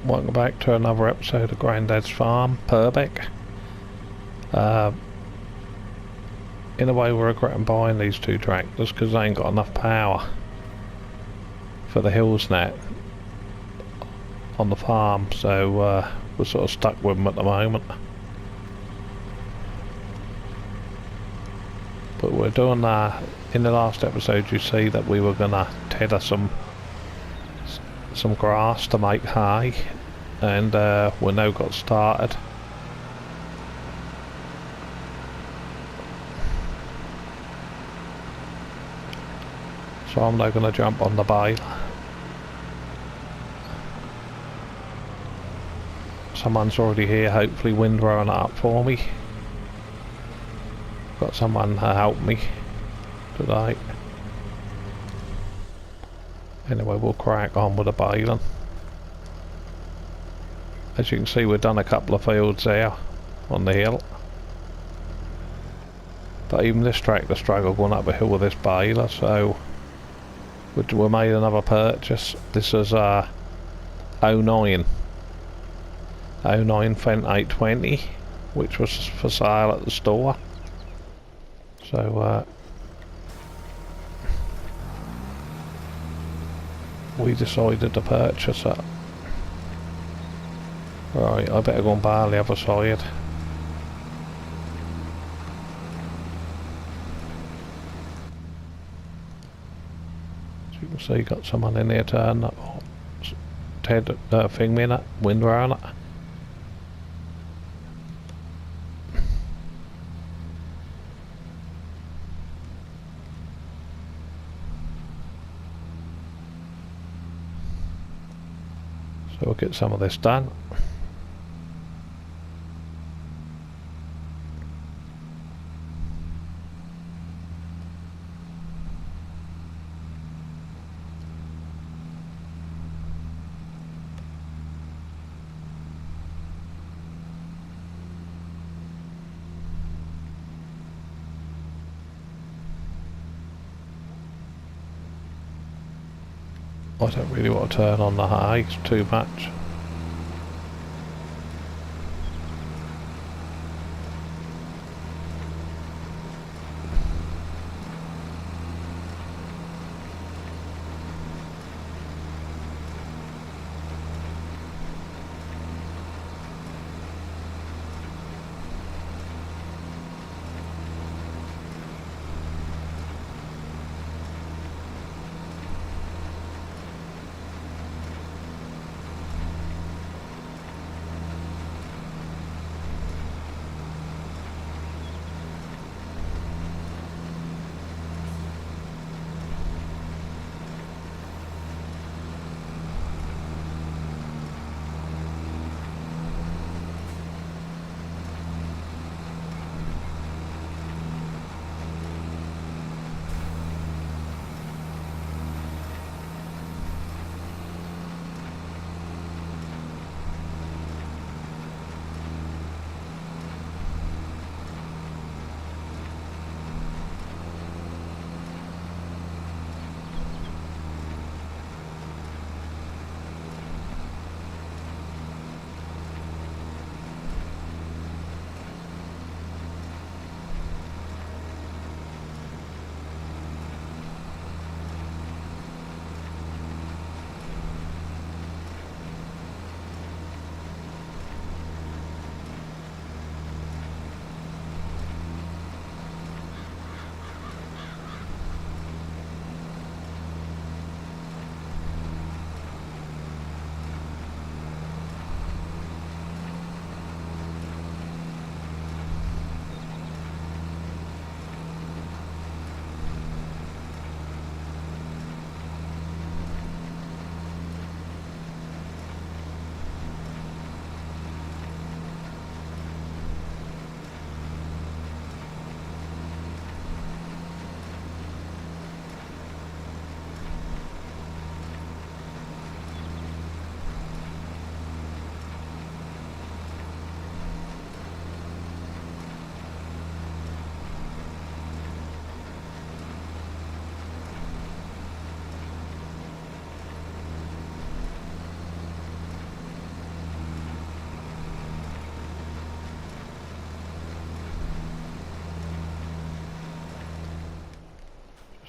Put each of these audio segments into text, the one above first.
welcome back to another episode of Grandads Farm, Purbeck. In a way we're regretting buying these two tractors because they ain't got enough power for the hills net on the farm, so we're sort of stuck with them at the moment. But we're doing in the last episode you see that we were gonna tether some grass to make hay, and we now got started. So I'm now going to jump on the bale. Someone's already here, hopefully windrowing it up for me. Got someone to help me today. Anyway, we'll crack on with the baling. As you can see, we've done a couple of fields there on the hill. But even this tractor struggled going up a hill with this baler, so we made another purchase. This is 09 Fendt 820, which was for sale at the store. So we decided to purchase it. Right, I better go and bar the other side. As you can see, got someone in there turning up. Ted thing in it, windrow on it. So we'll get some of this done. I don't really want to turn on the hay, it's too much.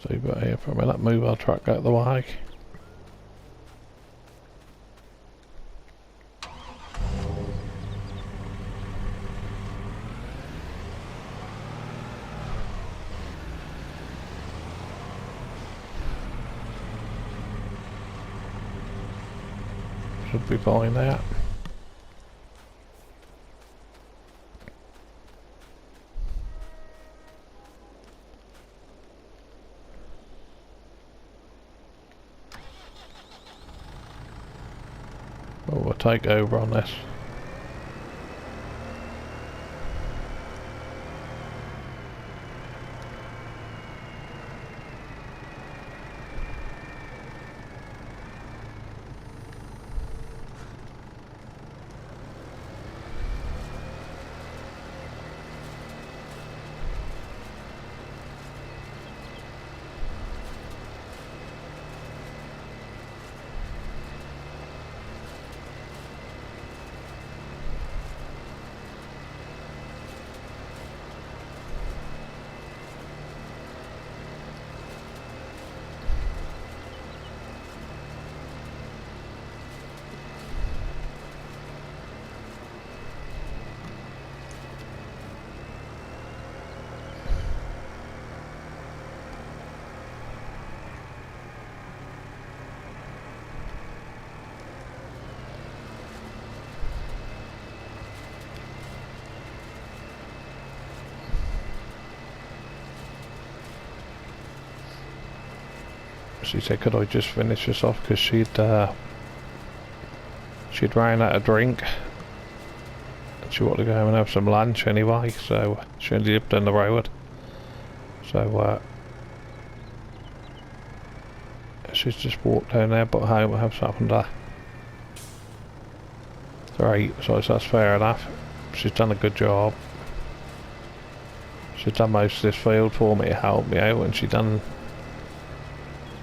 Stay back here for a minute, move our truck out of the way. Should be fine there. We'll take over on this. She said, could I just finish this off, because she'd ran out of drink and she wanted to go home and have some lunch anyway, so she only lived down the road, so she's just walked down there, but home and have something to eat, so that's fair enough. She's done a good job. She's done most of this field for me to help me out, and she done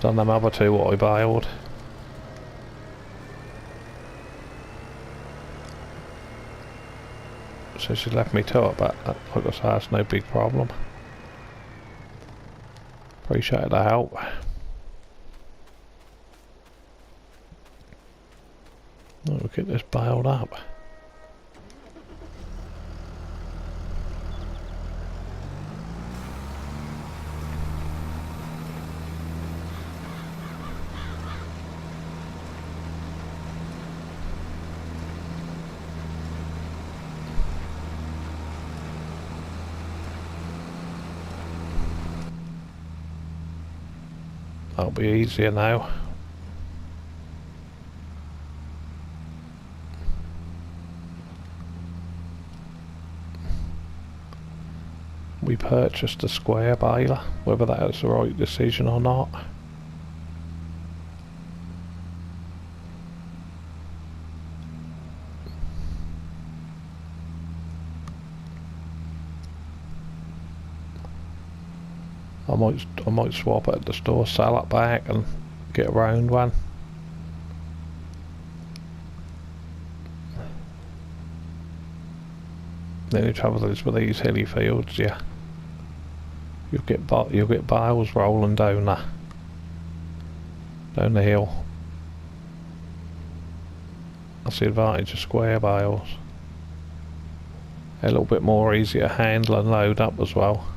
them other two what I bailed. So she left me to it, but like I say, that's no big problem. Appreciate the help. We'll get this bailed up. That'll be easier now. We purchased a square baler, whether that was the right decision or not. I might swap it at the store, sell it back and get a round one. The only trouble is with these hilly fields, you'll get bales rolling down the hill. That's the advantage of square bales. A little bit more easier to handle and load up as well.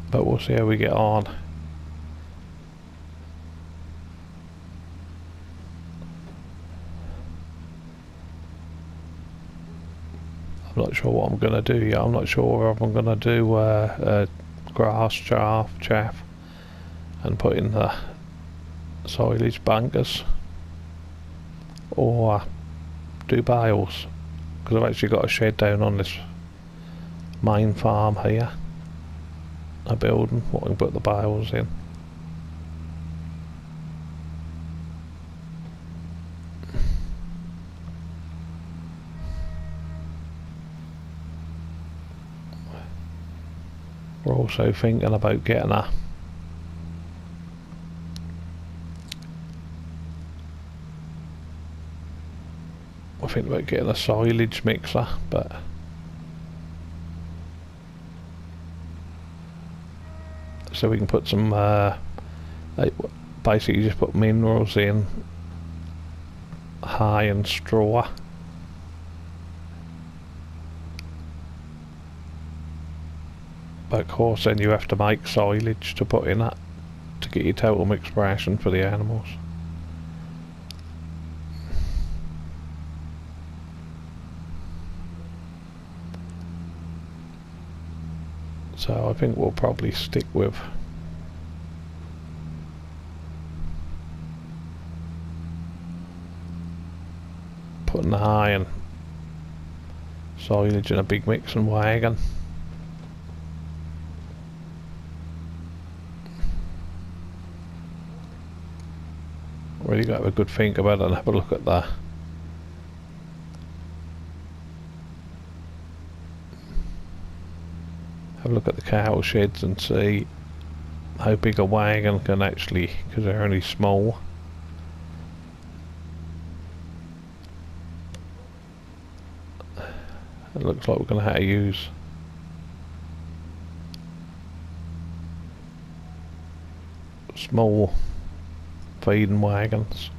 But we'll see how we get on. I'm not sure what I'm going to do yet. I'm not sure if I'm going to do grass chaff and put in the silage bunkers, or do bales, because I've actually got a shed down on this main farm here, a building what I can put the bales in. We're also thinking about getting I think about getting a silage mixer, but so we can put some basically just put minerals in hay and straw. But of course then you have to make silage to put in that to get your total mixed ration for the animals. So I think we'll probably stick with putting the hay and silage in a big mixing wagon. Really got to have a good think about it and have a look at that. Have a look at the cow sheds and see how big a wagon can actually, because they're only small. It looks like we're going to have to use small feeding wagons.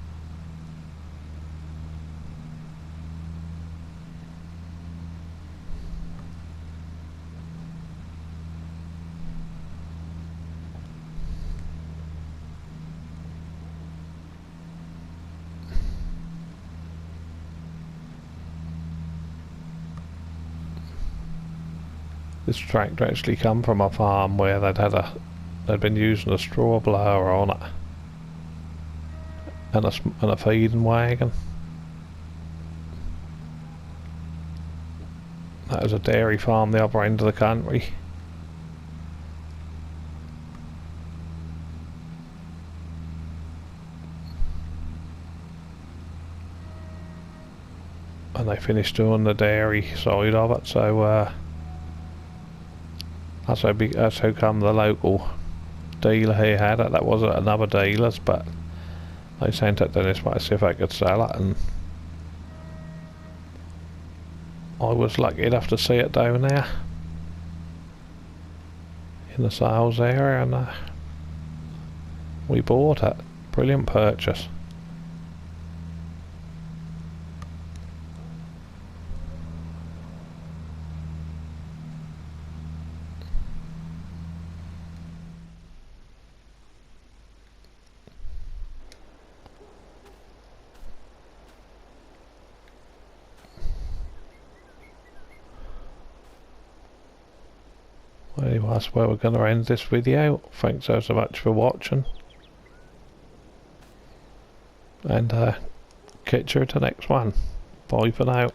This tractor actually come from a farm where they'd been using a straw blower on it and a feeding wagon. That was a dairy farm the other end of the country. And they finished doing the dairy side of it, so that's how come the local dealer here had it. That wasn't another dealer's, but they sent it to this way to see if I could sell it, and I was lucky enough to see it down there in the sales area, and we bought it. Brilliant purchase. Anyway, that's where we're going to end this video. Thanks so much for watching, and catch you at the next one. Bye for now.